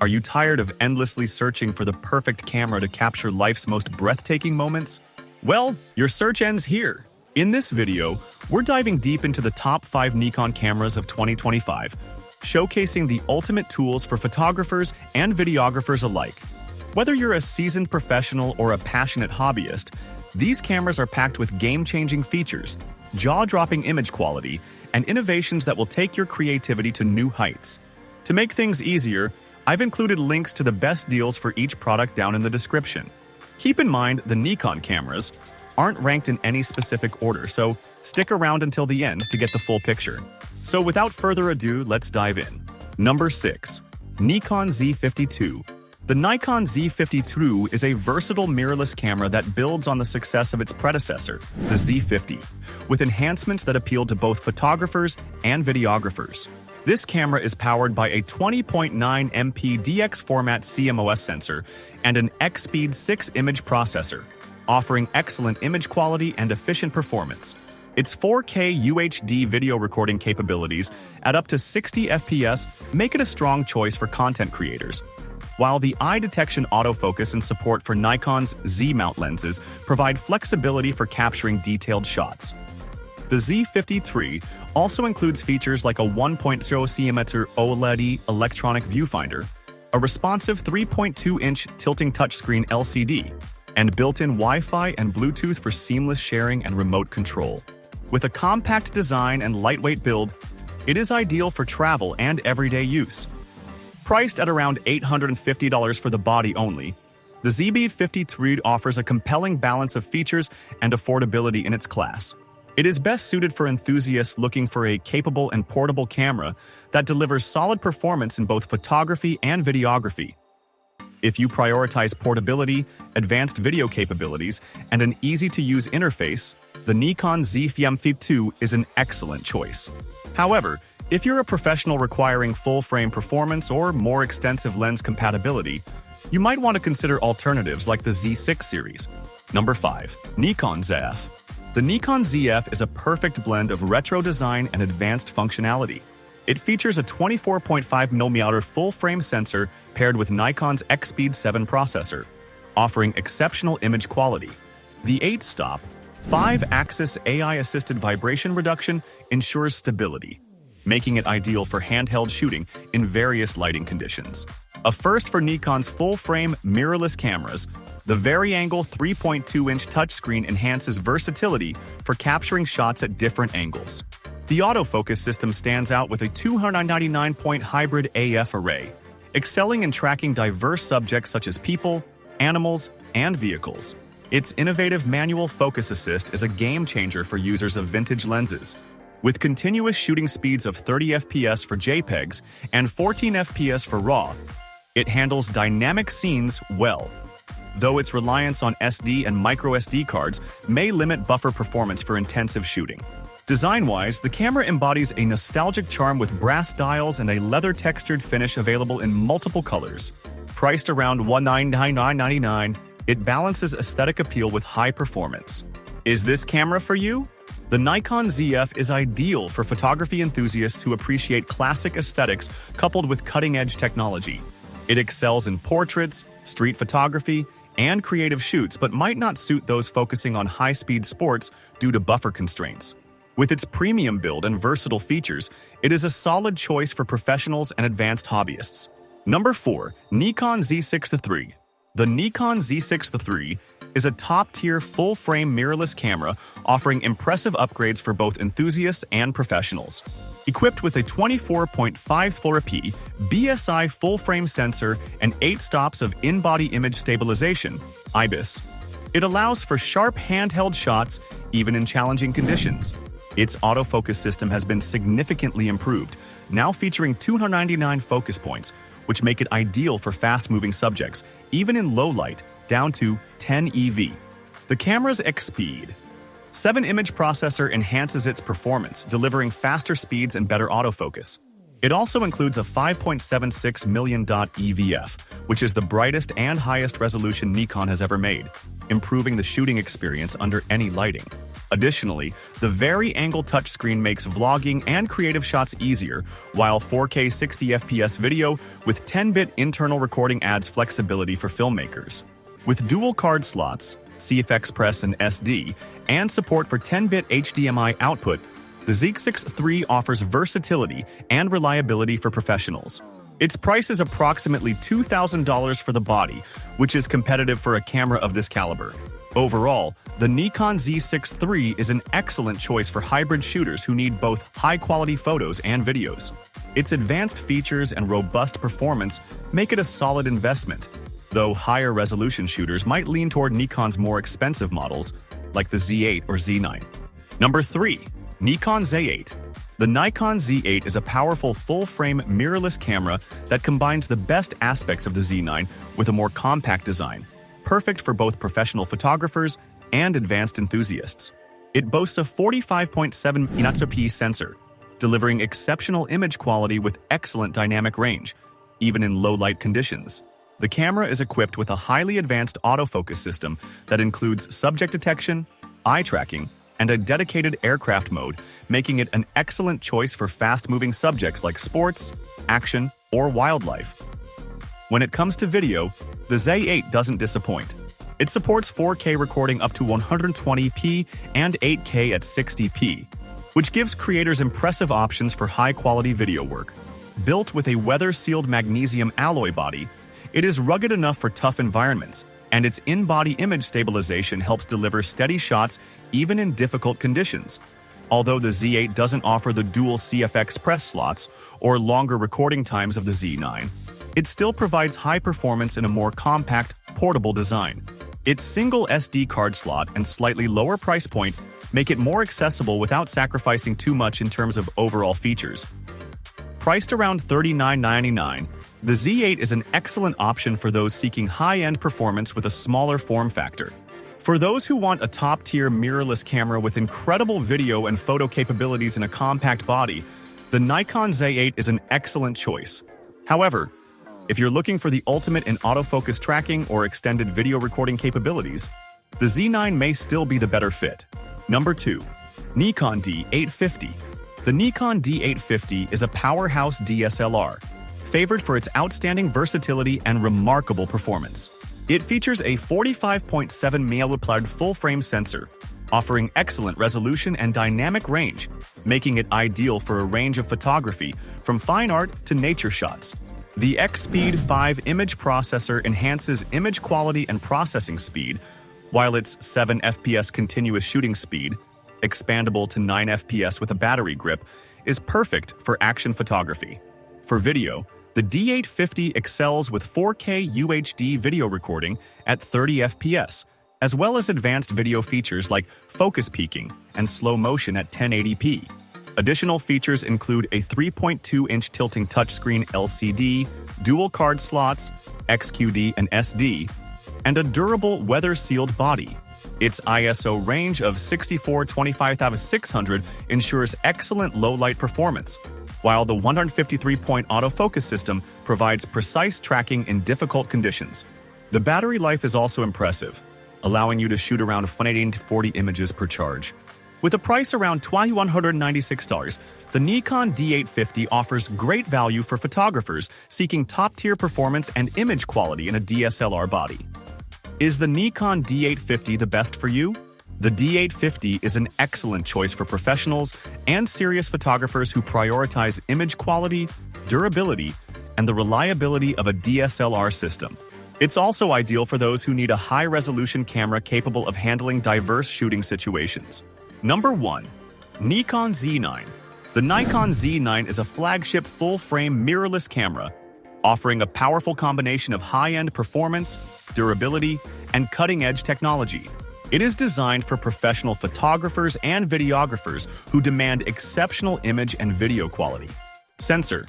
Are you tired of endlessly searching for the perfect camera to capture life's most breathtaking moments? Well, your search ends here. In this video, we're diving deep into the top 5 Nikon cameras of 2025, showcasing the ultimate tools for photographers and videographers alike. Whether you're a seasoned professional or a passionate hobbyist, these cameras are packed with game-changing features, jaw-dropping image quality, and innovations that will take your creativity to new heights. To make things easier, I've included links to the best deals for each product down in the description. Keep in mind, the Nikon cameras aren't ranked in any specific order, so stick around until the end to get the full picture. So without further ado, let's dive in. Number 6. Nikon Z52. The Nikon Z52 is a versatile mirrorless camera that builds on the success of its predecessor, the Z50, with enhancements that appeal to both photographers and videographers. This camera is powered by a 20.9 MP DX format CMOS sensor and an X-Speed 6 image processor, offering excellent image quality and efficient performance. Its 4K UHD video recording capabilities at up to 60 FPS make it a strong choice for content creators, while the eye detection autofocus and support for Nikon's Z-mount lenses provide flexibility for capturing detailed shots. The Z50 also includes features like a 1.0 cm OLED electronic viewfinder, a responsive 3.2-inch tilting touchscreen LCD, and built-in Wi-Fi and Bluetooth for seamless sharing and remote control. With a compact design and lightweight build, it is ideal for travel and everyday use. Priced at around $850 for the body only, the Z50 offers a compelling balance of features and affordability in its class. It is best suited for enthusiasts looking for a capable and portable camera that delivers solid performance in both photography and videography. If you prioritize portability, advanced video capabilities, and an easy-to-use interface, the Nikon Z50 is an excellent choice. However, if you're a professional requiring full-frame performance or more extensive lens compatibility, you might want to consider alternatives like the Z6 series. Number 5. Nikon ZF. The Nikon ZF is a perfect blend of retro design and advanced functionality. It features a 24.5mm full-frame sensor paired with Nikon's X-Speed 7 processor, offering exceptional image quality. The 8-stop, 5-axis AI-assisted vibration reduction ensures stability, making it ideal for handheld shooting in various lighting conditions. A first for Nikon's full-frame mirrorless cameras, the Vari-Angle 3.2-inch touchscreen enhances versatility for capturing shots at different angles. The autofocus system stands out with a 299-point hybrid AF array, excelling in tracking diverse subjects such as people, animals, and vehicles. Its innovative manual focus assist is a game-changer for users of vintage lenses. With continuous shooting speeds of 30 FPS for JPEGs and 14 FPS for RAW, it handles dynamic scenes well, though its reliance on SD and microSD cards may limit buffer performance for intensive shooting. Design-wise, the camera embodies a nostalgic charm with brass dials and a leather-textured finish available in multiple colors. Priced around $199.99, it balances aesthetic appeal with high performance. Is this camera for you? The Nikon ZF is ideal for photography enthusiasts who appreciate classic aesthetics coupled with cutting-edge technology. It excels in portraits, street photography, and creative shoots, but might not suit those focusing on high-speed sports due to buffer constraints. With its premium build and versatile features, it is a solid choice for professionals and advanced hobbyists. Number 4. Nikon Z6 III. The Nikon Z6 III is a top-tier full-frame mirrorless camera offering impressive upgrades for both enthusiasts and professionals. Equipped with a 24.54p BSI full-frame sensor and 8 stops of in-body image stabilization, IBIS, it allows for sharp handheld shots even in challenging conditions. Its autofocus system has been significantly improved, now featuring 299 focus points, which make it ideal for fast-moving subjects, even in low light, down to 10 EV. The camera's X-Speed 7 image processor enhances its performance, delivering faster speeds and better autofocus. It also includes a 5.76 million dot EVF, which is the brightest and highest resolution Nikon has ever made, improving the shooting experience under any lighting. Additionally, the vari-angle touchscreen makes vlogging and creative shots easier, while 4K 60fps video with 10-bit internal recording adds flexibility for filmmakers. With dual card slots, CF Express and SD, and support for 10-bit HDMI output, the Z6 III offers versatility and reliability for professionals. Its price is approximately $2,000 for the body, which is competitive for a camera of this caliber. Overall, the Nikon Z6 III is an excellent choice for hybrid shooters who need both high-quality photos and videos. Its advanced features and robust performance make it a solid investment, though higher-resolution shooters might lean toward Nikon's more expensive models, like the Z8 or Z9. Number 3. Nikon Z8. The Nikon Z8 is a powerful full-frame mirrorless camera that combines the best aspects of the Z9 with a more compact design, perfect for both professional photographers and advanced enthusiasts. It boasts a 45.7 megapixel sensor, delivering exceptional image quality with excellent dynamic range, even in low-light conditions. The camera is equipped with a highly advanced autofocus system that includes subject detection, eye tracking, and a dedicated aircraft mode, making it an excellent choice for fast-moving subjects like sports, action, or wildlife. When it comes to video, the Z8 doesn't disappoint. It supports 4K recording up to 120p and 8K at 60p, which gives creators impressive options for high-quality video work. Built with a weather-sealed magnesium alloy body, it is rugged enough for tough environments, and its in-body image stabilization helps deliver steady shots even in difficult conditions. Although the Z8 doesn't offer the dual CF Express slots or longer recording times of the Z9, it still provides high performance in a more compact, portable design. Its single SD card slot and slightly lower price point make it more accessible without sacrificing too much in terms of overall features. Priced around $39.99, the Z8 is an excellent option for those seeking high-end performance with a smaller form factor. For those who want a top-tier mirrorless camera with incredible video and photo capabilities in a compact body, the Nikon Z8 is an excellent choice. However, if you're looking for the ultimate in autofocus tracking or extended video recording capabilities, the Z9 may still be the better fit. Number 2. Nikon D850. The Nikon D850 is a powerhouse DSLR, favored for its outstanding versatility and remarkable performance. It features a 45.7 megapixel full-frame sensor, offering excellent resolution and dynamic range, making it ideal for a range of photography, from fine art to nature shots. The X-Speed 5 image processor enhances image quality and processing speed, while its 7 FPS continuous shooting speed, expandable to 9 FPS with a battery grip, is perfect for action photography. For video, the D850 excels with 4K UHD video recording at 30 FPS, as well as advanced video features like focus peaking and slow motion at 1080p. Additional features include a 3.2-inch tilting touchscreen LCD, dual card slots, XQD and SD, and a durable weather-sealed body. Its ISO range of 64-25,600 ensures excellent low-light performance, while the 153-point autofocus system provides precise tracking in difficult conditions. The battery life is also impressive, allowing you to shoot around 18 to 40 images per charge. With a price around $2,196, the Nikon D850 offers great value for photographers seeking top-tier performance and image quality in a DSLR body. Is the Nikon D850 the best for you? The D850 is an excellent choice for professionals and serious photographers who prioritize image quality, durability, and the reliability of a DSLR system. It's also ideal for those who need a high-resolution camera capable of handling diverse shooting situations. Number 1. Nikon Z9. The Nikon Z9 is a flagship full-frame mirrorless camera, offering a powerful combination of high-end performance, durability, and cutting-edge technology. It is designed for professional photographers and videographers who demand exceptional image and video quality. Sensor: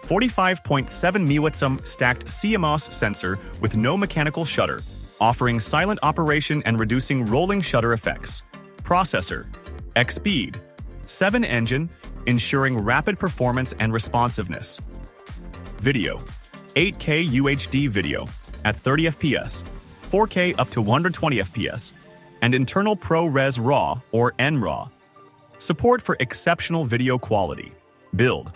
45.7 megapixel stacked CMOS sensor with no mechanical shutter, offering silent operation and reducing rolling shutter effects. Processor: X-Speed 7 engine, ensuring rapid performance and responsiveness. Video: 8K UHD video at 30 FPS, 4K up to 120 FPS, and internal ProRes RAW or NRAW. Support for exceptional video quality. Build.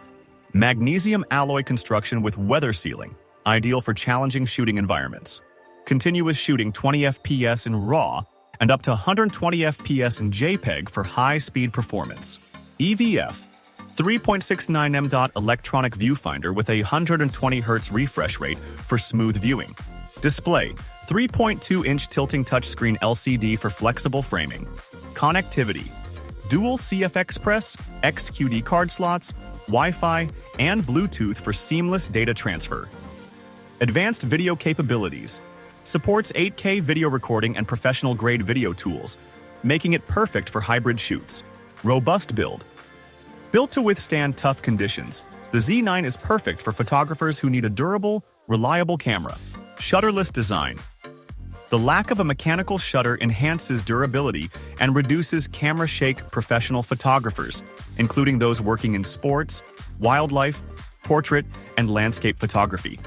Magnesium alloy construction with weather sealing, ideal for challenging shooting environments. Continuous shooting 20 FPS in RAW and up to 120 FPS in JPEG for high-speed performance. EVF. 3.69 m. Electronic viewfinder with a 120 Hz refresh rate for smooth viewing. Display. 3.2-inch tilting touchscreen LCD for flexible framing. Connectivity. Dual CF Express, XQD card slots, Wi-Fi, and Bluetooth for seamless data transfer. Advanced video capabilities. Supports 8K video recording and professional-grade video tools, making it perfect for hybrid shoots. Robust build. Built to withstand tough conditions, the Z9 is perfect for photographers who need a durable, reliable camera. Shutterless design. The lack of a mechanical shutter enhances durability and reduces camera shake professional photographers, including those working in sports, wildlife, portrait, and landscape photography.